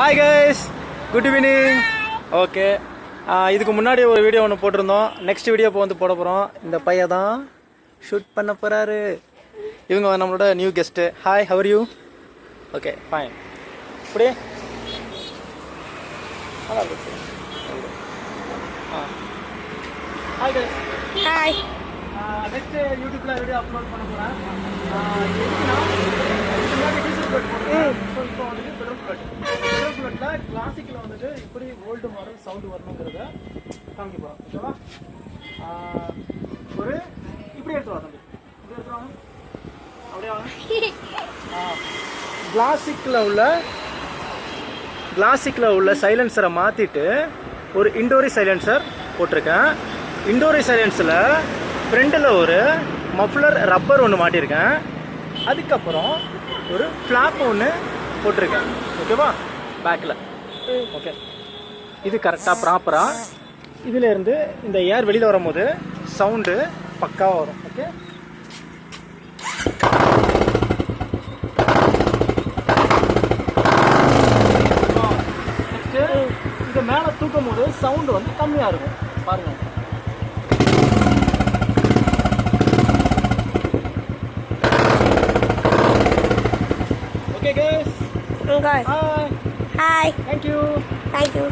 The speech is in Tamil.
Hi guys, good evening. Okay, இதுக்கு முன்னாடி ஒரு வீடியோ ஒன்று போட்டிருந்தோம். நெக்ஸ்ட் வீடியோ இப்போ வந்து போட போகிறோம். இந்த பையன் தான் ஷூட் பண்ண போகிறாரு. இவங்க நம்மளோட new guest. Hi, how are you? Okay, fine. இப்படி ஹாய் கைஸ். ஹாய். நெக்ஸ்ட் யூடியூப்ல வீடியோ அப்லோட் பண்ண போகிறேன். கிளாசிக்கில் வந்துட்டு இப்படி ஓல்டு மாடல் சவுண்டு வரணுங்கிறத காமிக்க போகிறோம். ஓகேவா? ஒரு இப்படி எடுத்து வா தம்பி, இப்படி எடுத்து வாங்க, அப்படியே வாங்க. கிளாசிக்கில் உள்ள சைலன்சரை மாற்றிட்டு ஒரு இண்டோரி சைலன்சர் போட்டிருக்கேன். இண்டோரி சைலன்ஸில் ஃப்ரண்டில் ஒரு மஃப்ளர் ரப்பர் ஒன்று மாட்டியிருக்கேன். அதுக்கப்புறம் ஒரு ஃப்ளாப் ஒன்று போட்டிருக்கேன். ஓகேவா? பேக்கில். ஓகே, இது கரெக்டாக ப்ராப்பராக இதிலேருந்து இந்த ஏர் வெளியில் வரும்போது சவுண்டு பக்காவாக வரும். ஓகே, நெக்ஸ்ட்டு இதை மேலே தூக்கும் போது சவுண்டு வந்து கம்மியாக இருக்கும். பாருங்கள். Okay guys. Hi. Thank you. Thank you.